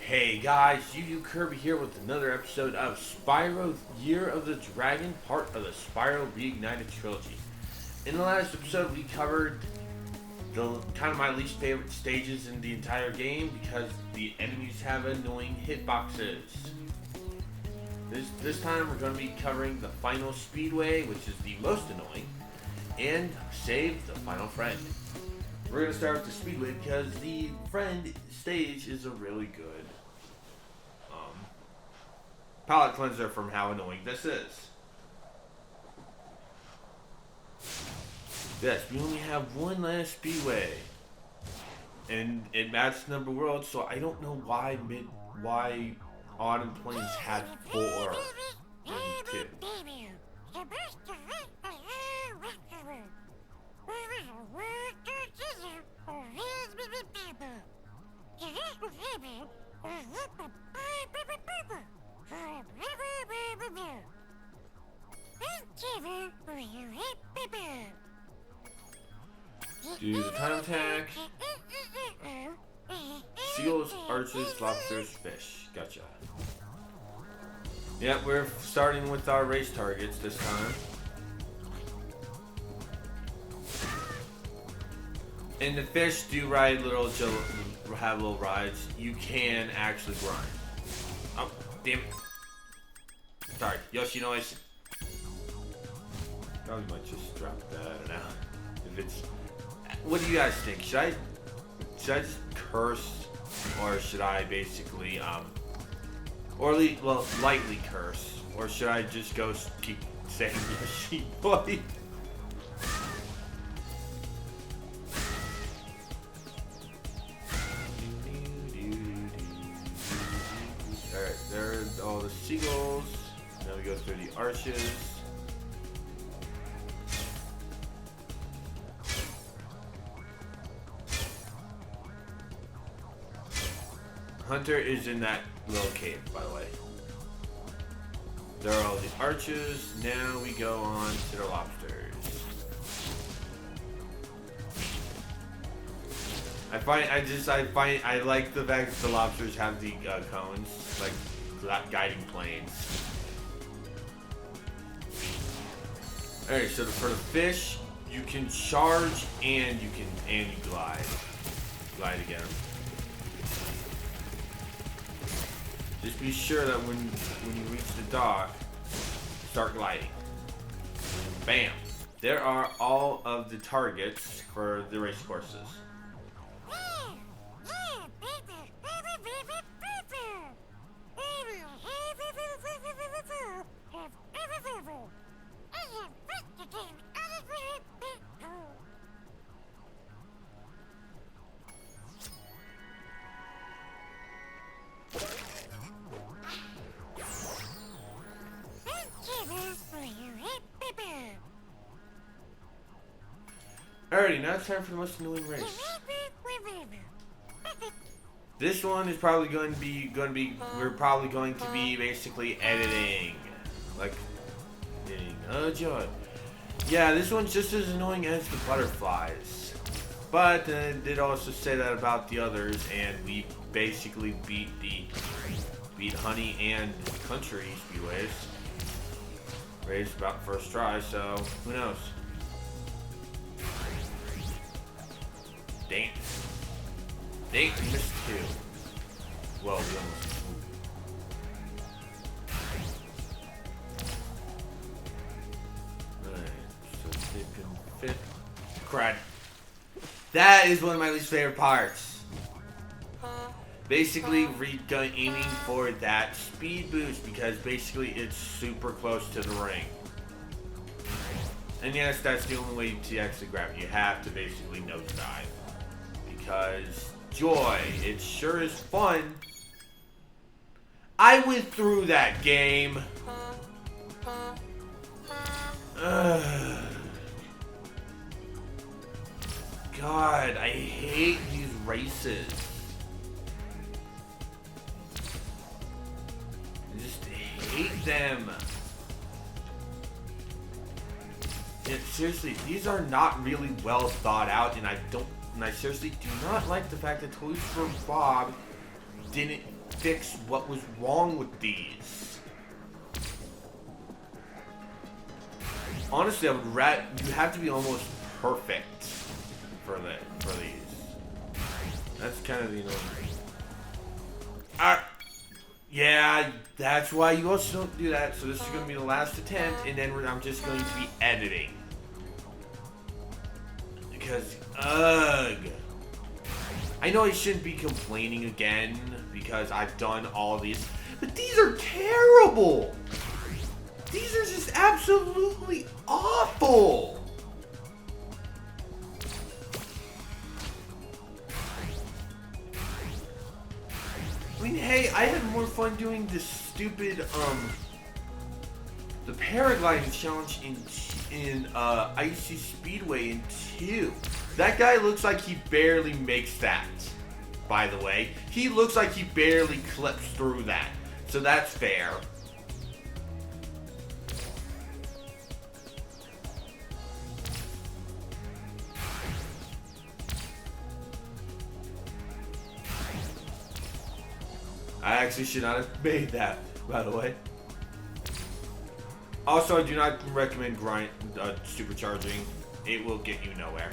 Hey guys, Yuyukirby here with another episode of Spyro Year of the Dragon, part of the Spyro Reignited trilogy. In the last episode, we covered the kind of my least favorite stages in the entire game because the enemies have annoying hitboxes. This time we're going to be covering the final speedway, which is the most annoying, and save the final friend. We're going to start with the speedway because the friend stage is a really good palate cleanser from how annoying this is. Yes, we only have one last speedway, and it matched number worlds, so I don't know why Autumn Plains had 4 and 2. Do the time attack. Seals, archers, lobsters, fish. Gotcha. Yep, we're starting with our race targets this time. And the fish do have little rides. You can actually grind. Oh, damn it. Sorry, Yoshi noise. Probably might just drop that. I don't know. If it's, what do you guys think? Should I just curse, or should I basically lightly curse, or should I just go keep saying Yoshi boy? Alright, there are all the seagulls. Now we go through the arches. Hunter is in that little cave, by the way. There are all the arches. Now we go on to the lobsters. I like the fact that the lobsters have the cones, like guiding planes. Alright, so for the fish, you can charge and you glide. Glide again. Just be sure that when you reach the dock, start gliding. Bam! There are all of the targets for the race courses. Alrighty, now it's time for the most annoying race. This one is probably we're probably going to be basically editing. Oh joy. Yeah, this one's just as annoying as the butterflies. But it did also say that about the others, and we basically beat Honey and Country speedways. Race about first try, so who knows? Dang. We missed 2. Well, we almost. Alright, so they can fit. Crud. That is one of my least favorite parts. Basically, aiming for that speed boost because basically it's super close to the ring. And yes, that's the only way to actually grab it. You have to basically nosedive. Because, joy, it sure is fun. I went through that game. God, I hate these races. I just hate them. Yeah, seriously, these are not really well thought out, and I seriously do not like the fact that Toys for Bob didn't fix what was wrong with these. Honestly, I would rather you have to be almost perfect for these. That's kind of the annoying. Yeah, that's why you also don't do that. So this is going to be the last attempt, and then I'm just going to be editing. Because, ugh. I know I shouldn't be complaining again, because I've done all these, but these are terrible! These are just absolutely awful! I mean, hey, I had more fun doing this stupid, the paragliding challenge in Icy Speedway in 2. That guy looks like he barely makes that, by the way. He looks like he barely clips through that. So that's fair. I actually should not have made that, by the way. Also, I do not recommend supercharging. It will get you nowhere.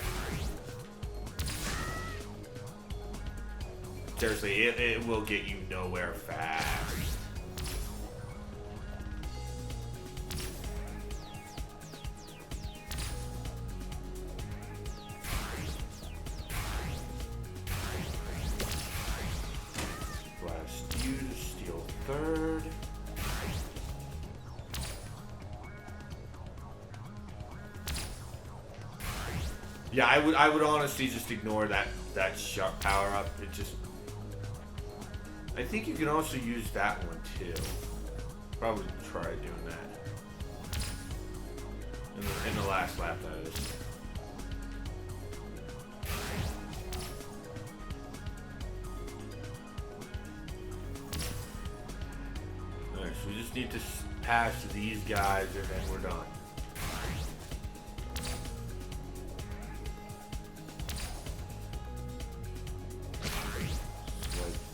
Seriously, it will get you nowhere fast. Blast you to steal third. Yeah, I would honestly just ignore that sharp power up. It just, I think you can also use that one too. Probably try doing that in the last lap, that is. Alright, so we just need to pass these guys and then we're done.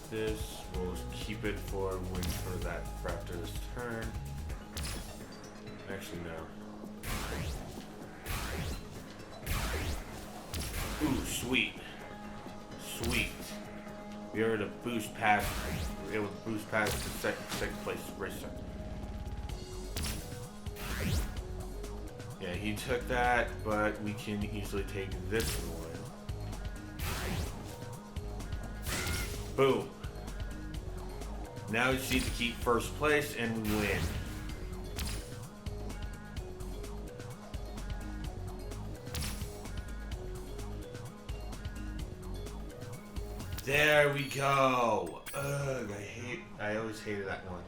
This, we'll keep it for wait for that Raptor's turn. Actually, no. Ooh, sweet. Sweet. We were able to boost past, we were able to boost past the second place racer. Yeah, he took that, but we can easily take this one. Boom. Now we just need to keep first place and win. There we go. Ugh, I always hated that one.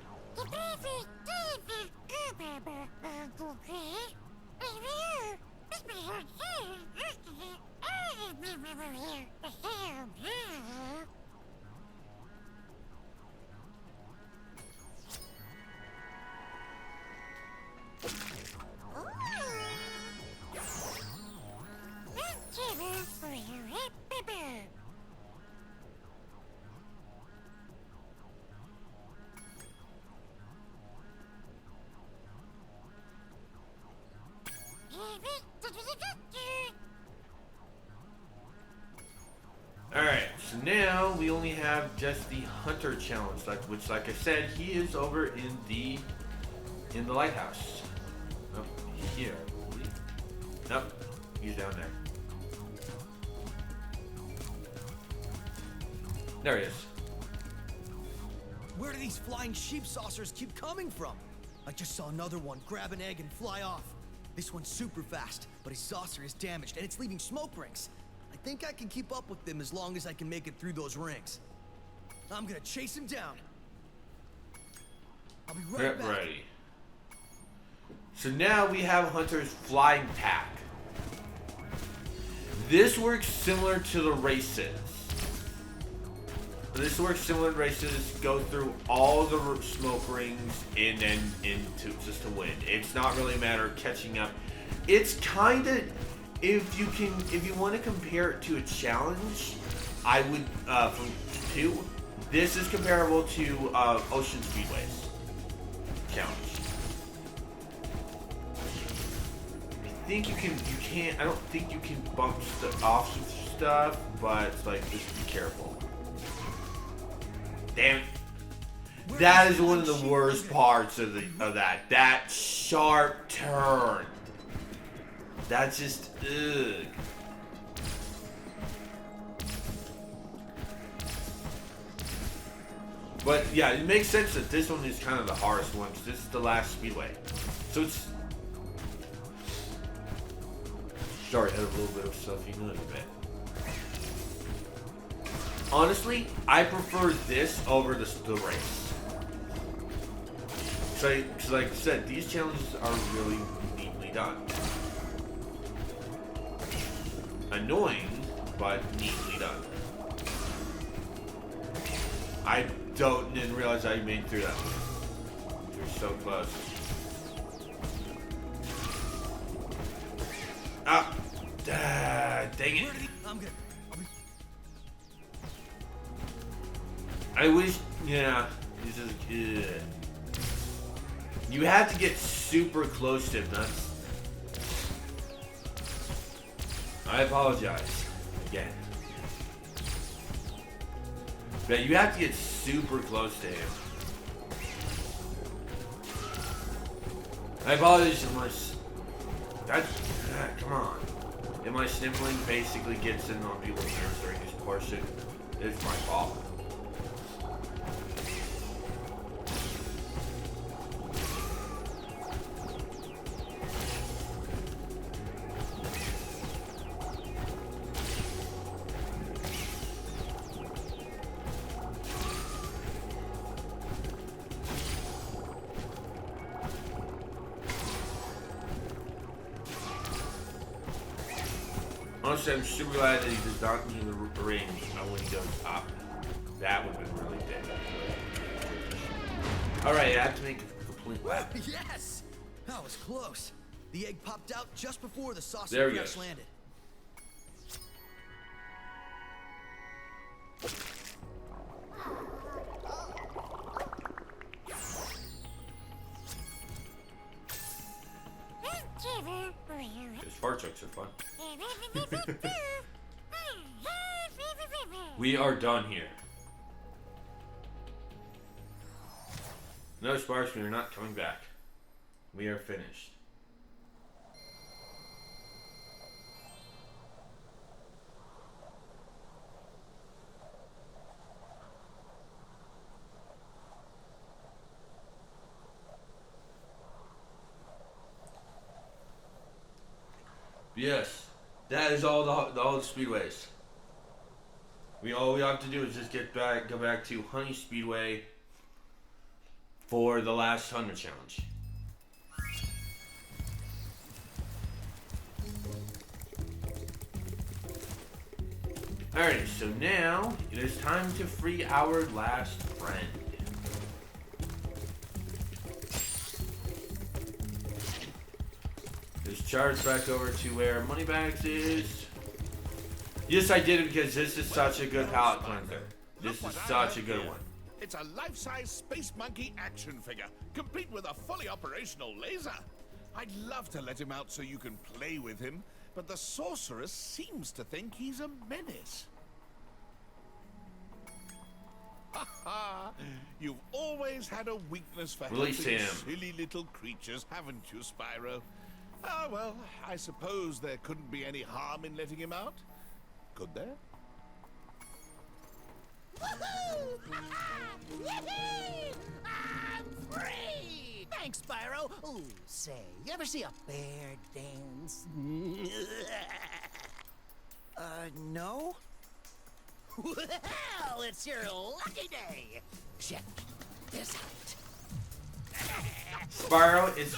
Alright, so now we only have just the Hunter challenge, which, like I said, he is over in the lighthouse. Oh, here, I believe. Nope, he's down there. There he is. Where do these flying sheep saucers keep coming from? I just saw another one grab an egg and fly off. This one's super fast, but his saucer is damaged and it's leaving smoke rings. I think I can keep up with them as long as I can make it through those rings. I'm gonna chase him down. I'll be right back. Ready. So now we have Hunter's flying pack. This works similar to the races. This works similar to races. Go through all the smoke rings and then into just to win. It's not really a matter of catching up. It's kind of, if you want to compare it to a challenge, I would from 2. This is comparable to Ocean Speedways challenge. I don't think you can bump off some stuff, but it's like, just be careful. Damn it. That is one of the worst parts of that. That sharp turn. That's just, ugh. But yeah, it makes sense that this one is kind of the hardest one, because this is the last speedway. So it's... Sorry, I had a little bit of stuff, you know, a bit. Honestly, I prefer this over the race. Because like I said, these challenges are really neatly done. Annoying, but neatly done. I didn't realize I made it through that. You're so close. Ah! Dang it. I wish, yeah, this is good. You have to get super close to him, that's... I apologize. Again. But you have to get super close to him. I apologize unless... come on. If my sniffling basically gets in on people's nerves during this portion, it's my fault. Honestly, I'm super glad that he does not need the range when he goes up. That would have been really dead. Alright, I have to make a complete lap. Yes! That was close. The egg popped out just before the saucer There crash landed. Those fart jokes are fun. We are done here. No, Sparks, we are not coming back. We are finished. Yes, that is all the speedways. All we have to do is just go back to Honey Speedway for the last 100 challenge. Alright, so now it is time to free our last friend. Just charge back over to where Moneybags is. Yes, I did it because this is such a good palette cleanser. This is such a good one. It's a life-size Space Monkey action figure, complete with a fully operational laser. I'd love to let him out so you can play with him, but the sorceress seems to think he's a menace. Haha! You've always had a weakness for Release helping him. silly little creatures, haven't you, Spyro? Ah, well, I suppose there couldn't be any harm in letting him out. Could there? Woohoo! Yippee! I'm free! Thanks, Spyro. Ooh, say, you ever see a bear dance? No? Well, it's your lucky day. Check this out. Spyro is the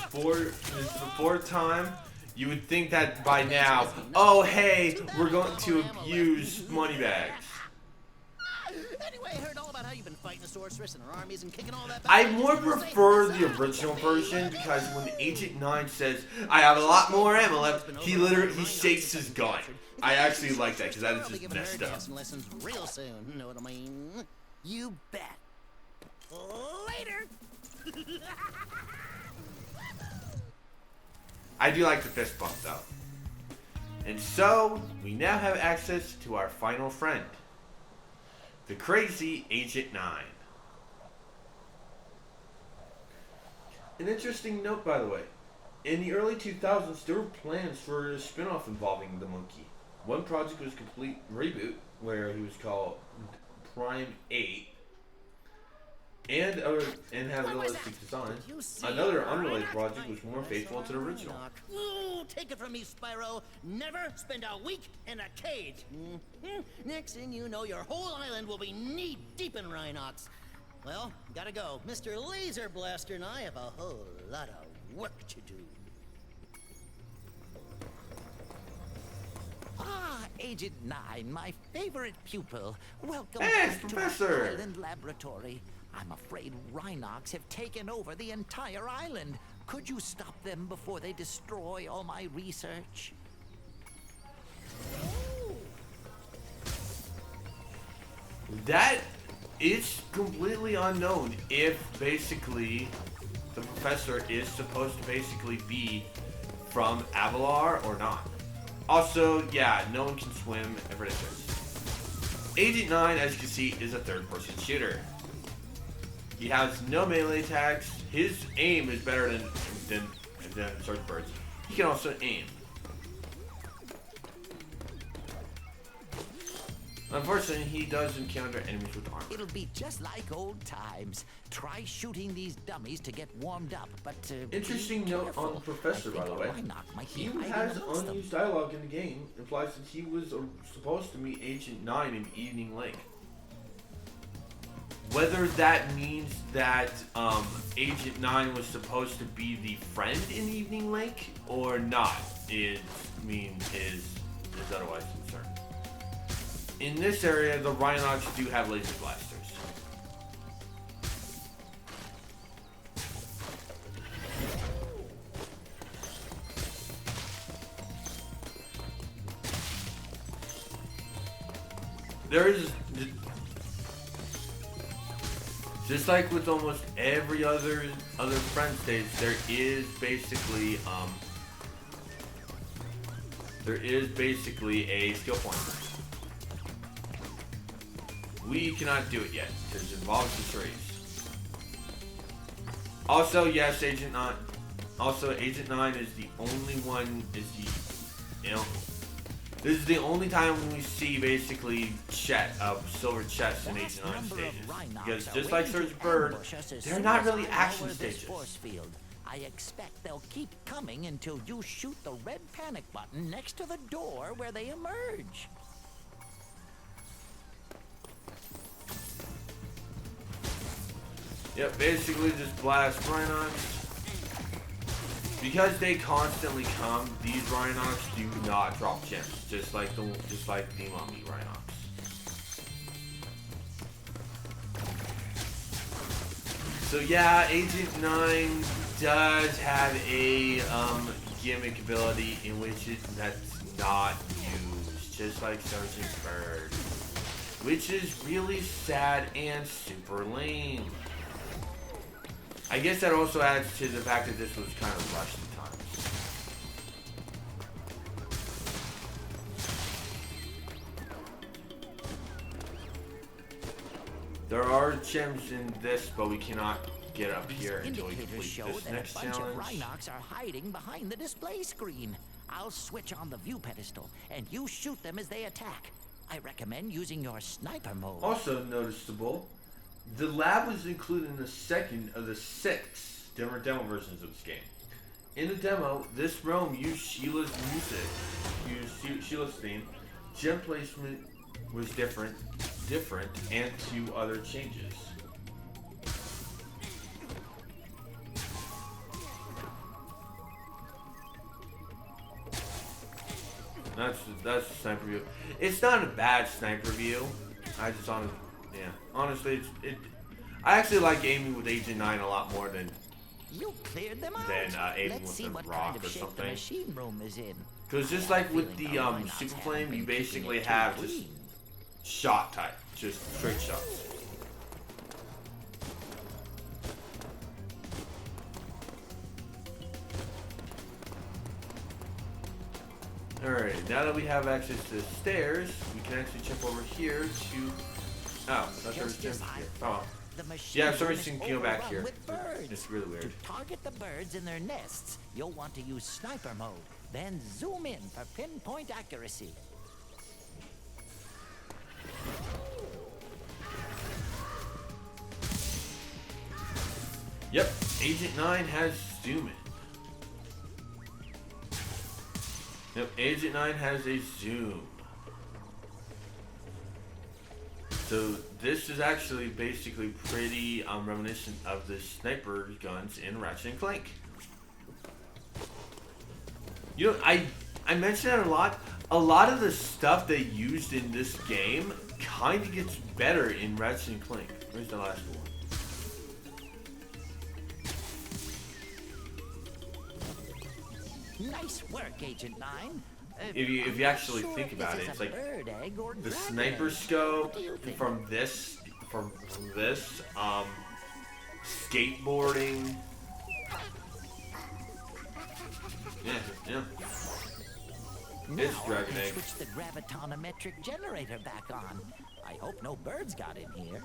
fourth time. You would think that by now, oh hey, we're going to abuse Moneybags. Anyway, I heard all about how you've been fighting the sorceress and her armies and kicking all that back. I more prefer the original version because when Agent 9 says, I have a lot more ammo left, he shakes his gun. I actually like that because that is just messed up. Lessons real soon, know what I mean? You bet. Later. I do like the fist bump though. And so, we now have access to our final friend. The crazy Agent 9. An interesting note, by the way. In the early 2000s, there were plans for a spin-off involving the monkey. One project was a complete reboot, where he was called Prime 8, and had realistic design. Another unrelated project was more faithful to the original. Ooh, take it from me, Spyro. Never spend a week in a cage. Next thing you know, your whole island will be knee-deep in Rhinox. Well, gotta go. Mr. Laser Blaster and I have a whole lot of work to do. Ah, Agent 9, my favorite pupil. Welcome Hey, back to Professor! our island laboratory. I'm afraid Rhinox have taken over the entire island. Could you stop them before they destroy all my research? That is completely unknown if basically the professor is supposed to basically be from Avalar or not. Also, yeah, no one can swim ever this. Agent 9, as you can see, is a third-person shooter. He has no melee attacks. His aim is better than certain birds. He can also aim. Unfortunately, he does encounter enemies with armor. It'll be just like old times. Try shooting these dummies to get warmed up, but Interesting be note careful. on the professor, I by the think way. Rhinox might be He hiding has amongst them. unused dialogue in the game. Implies that he was supposed to meet Agent 9 in Evening Lake. Whether that means that Agent 9 was supposed to be the friend in Evening Lake or not is otherwise concerned. In this area, the Rhinox do have laser blasters. There is, just like with almost every other friend stage, there is basically a skill point. We cannot do it yet because it involves the trees. Also, yes, Agent 9. Also, Agent 9 is the only one. This is the only time when we see basically silver chests in Agent 9 stages. Because just like Surge Bird, they're not really action stages. I expect they'll keep coming until you shoot the red panic button next to the door where they emerge. Yep, basically just blast Rhinox. Because they constantly come, these Rhinox do not drop gems, just like the Mummy Rhinox. So yeah, Agent 9 does have a gimmick ability in which that's not used, just like Sergeant Bird, which is really sad and super lame. I guess that also adds to the fact that this was kind of rushed at times. There are gems in this, but we cannot get up here until we Indicators complete show this that next a bunch of challenge. Rhinox are hiding behind the display screen. I'll switch on the view pedestal, and you shoot them as they attack. I recommend using your sniper mode. Also noticeable, the lab was included in the second of the 6 different demo versions of this game. In the demo, this realm used Sheila's theme. Gem placement was different, and 2 other changes. That's the sniper view. It's not a bad sniper view. Honestly, I actually like aiming with Agent 9 a lot more than You cleared them out. aiming Let's with see the what rock kind of or shape something. the machine room is in. Because just like with the Super Flame, you basically have just shot type, just straight shots. Alright, now that we have access to the stairs, we can actually jump over here to... Oh, that's where it's Just as jumping I here. thought, Oh. the machine Yeah, sorry, is you can go back overrun here. with birds. It's really weird. To target the birds in their nests, you'll want to use sniper mode, then zoom in for pinpoint accuracy. Yep, Agent 9 has zoom in. Yep, Agent 9 has a zoom. So this is actually basically pretty reminiscent of the sniper guns in Ratchet and Clank. You know, I mentioned that a lot. A lot of the stuff they used in this game kind of gets better in Ratchet and Clank. Where's the last one? Nice work, Agent 9. If you actually Sure think if about this it, is it's a like bird egg or the dragon sniper egg. scope What do you think? from this skateboarding. Yeah. Now It's I dragon can egg. switch the gravitonometric generator back on. I hope no birds got in here.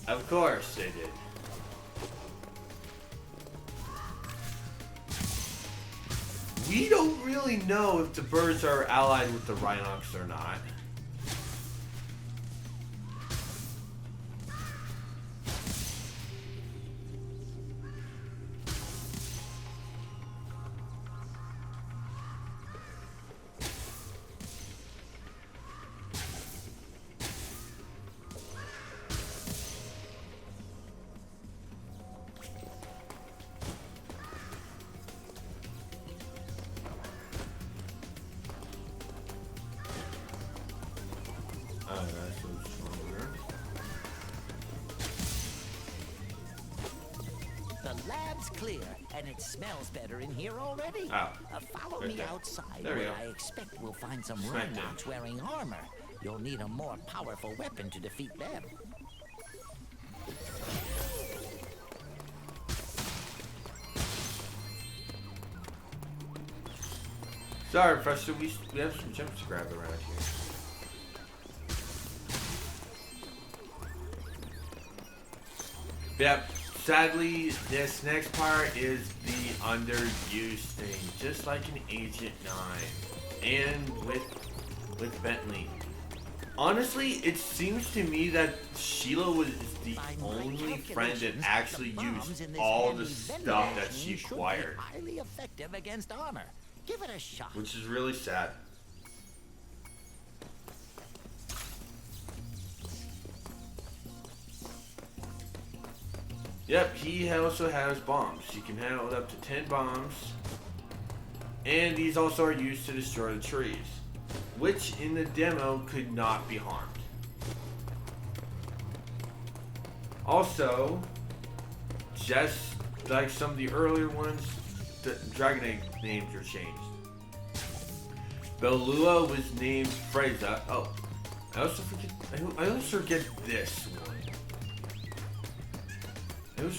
Of course they did. We don't really know if the birds are allied with the Rhinox or not. Oh, that's so stronger. The lab's clear, and it smells better in here already. Oh, Follow right me there. outside, There we where go. I expect we'll find some Smack down. Rhinox wearing armor. You'll need a more powerful weapon to defeat them. Sorry, Professor, we have some gems to grab around here. Yep, sadly, this next part is the underused thing, just like in Agent 9, and with Bentley. Honestly, it seems to me that Sheila was the By my only friend that calculations, actually the bombs used in this all the handy vending stuff that machine she should be acquired, highly effective against armor. Give it a shot. which is really sad. Yep, he also has bombs. He can handle up to 10 bombs. And these also are used to destroy the trees, which in the demo could not be harmed. Also, just like some of the earlier ones, the Dragon Egg names are changed. Belua was named Freza. Oh, I also forget this one. I always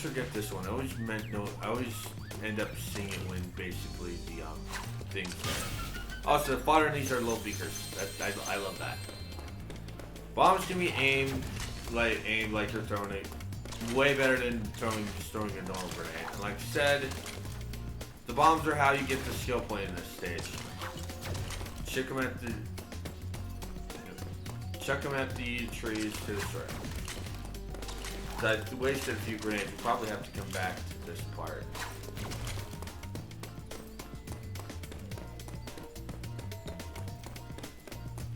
forget this one. I always end up seeing it when basically the things there. Also, the fodder in these are little beakers. I love that. Bombs can be aimed like you're throwing it. Way better than just throwing a normal grenade. And like I said, the bombs are how you get the skill point in this stage. Chuck them at the trees to destroy them. So I wasted a few grenades. We probably have to come back to this part.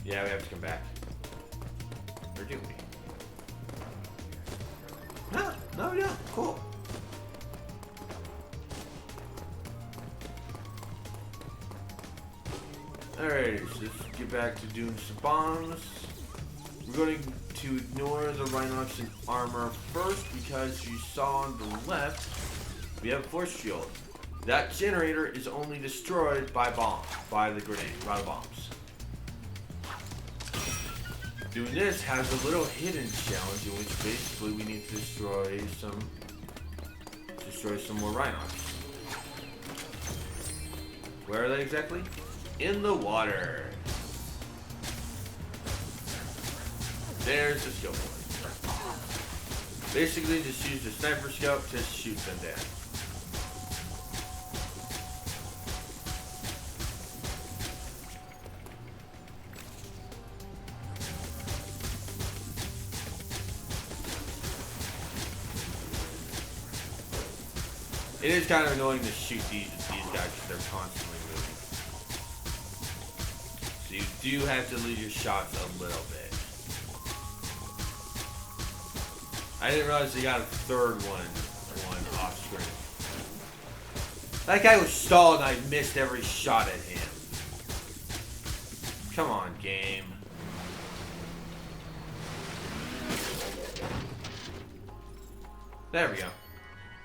Yeah, we have to come back. Or do we? No, we don't. Cool. Alright, so let's get back to doing some bombs. We're going to ignore the Rhinox and armor first because you saw on the left we have a force shield. That generator is only destroyed by bombs, by the bombs. Doing this has a little hidden challenge in which basically we need to destroy some more Rhinox. Where are they exactly? In the water. There's the scope one. Basically, just use the sniper scope to shoot them down. It is kind of annoying to shoot these guys because they're constantly moving. So you do have to leave your shots a little bit. I didn't realize they got a third one off screen. That guy was stalled and I missed every shot at him. Come on, game. There we go.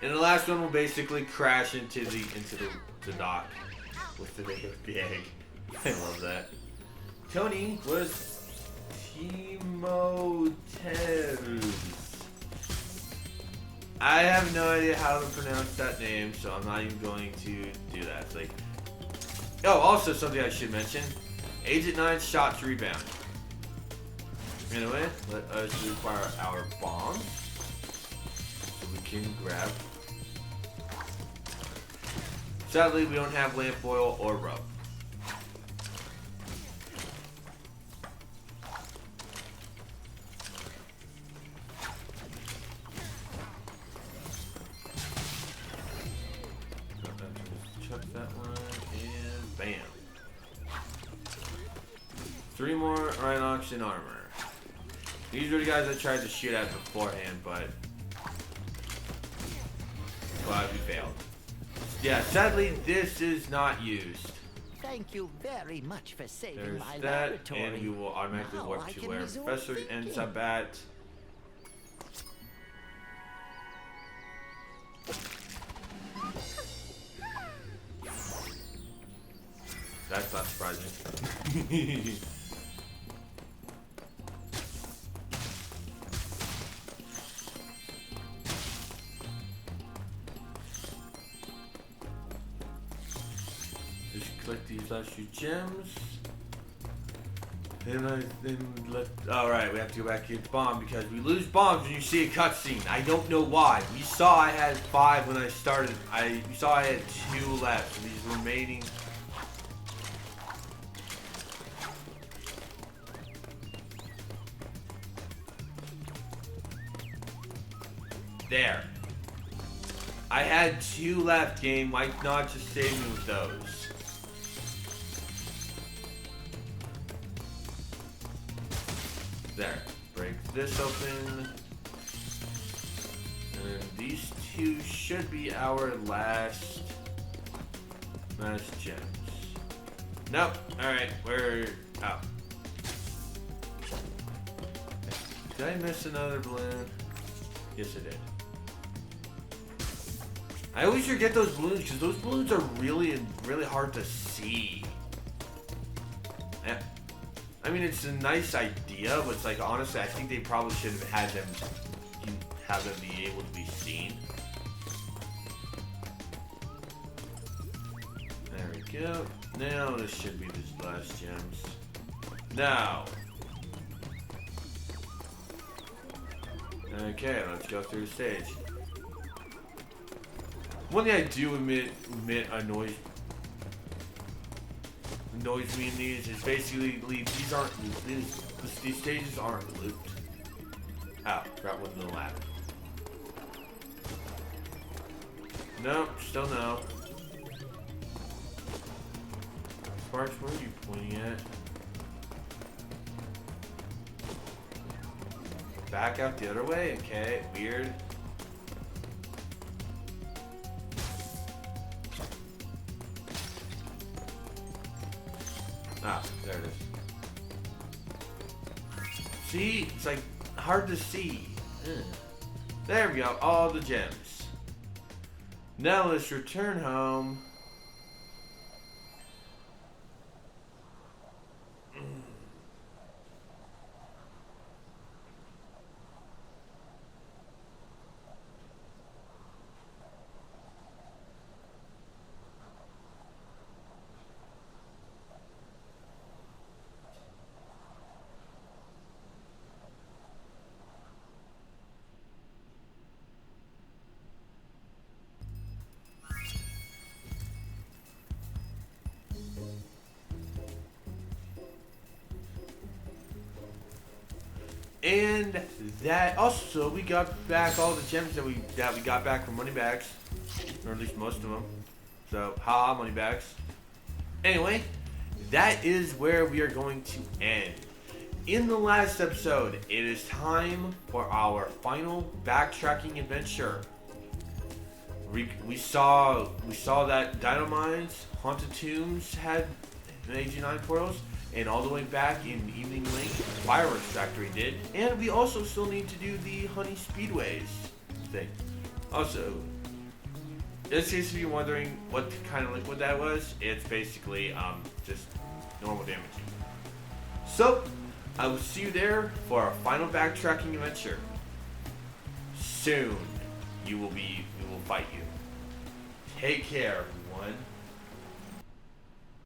And the last one will basically crash into the dock with the egg. I love that. Tony was Timoteus. I have no idea how to pronounce that name, so I'm not even going to do that. It's like, oh, also something I should mention: Agent 9 shots rebound. Anyway, let us require our bombs so we can grab. Sadly, we don't have lamp oil or rope. Chuck that one, and bam. 3 more Rhinox in armor. These are the guys I tried to shoot at beforehand, but we failed. Yeah, sadly, this is not used. Thank you very much for saving There's my that, laboratory. and you will automatically Now warp I to can where resume Professor thinking. ends up at. That's not surprising. Just click these last few gems. Alright, we have to go back here to bomb because we lose bombs when you see a cutscene. I don't know why. You saw I had 5 when I started. You saw I had 2 left. So these remaining. There. I had 2 left, game. Why not just save me with those? There. Break this open. And these 2 should be our last gems. Nope. Alright, we're out. Did I miss another balloon? Yes, I did. I always forget those balloons because those balloons are really hard to see. I mean, it's a nice idea, but it's like, honestly, I think they probably should have had them be able to be seen. There we go. Now this should be the last gems. Now. Okay, let's go through the stage. One thing I do admit annoys me in these is basically these stages aren't looped. Oh, got one in the lab. Nope, still no. Sparks, where are you pointing at? Back out the other way? Okay, weird. Ah, there it is. See? It's like hard to see. There we go, all the gems. Now let's return home. And that also, we got back all the gems that we got back from Moneybags, or at least most of them. So, haha, Moneybags. Anyway, that is where we are going to end. In the last episode, it is time for our final backtracking adventure. We saw that Dino Mines, Haunted Tombs had AG9 portals, and all the way back in Evening Link, Fireworks Factory did. And we also still need to do the Honey Speedways thing. Also, just in case you're wondering what kind of liquid that was, it's basically just normal damaging. So, I will see you there for our final backtracking adventure. Soon, we will fight you. Take care, everyone.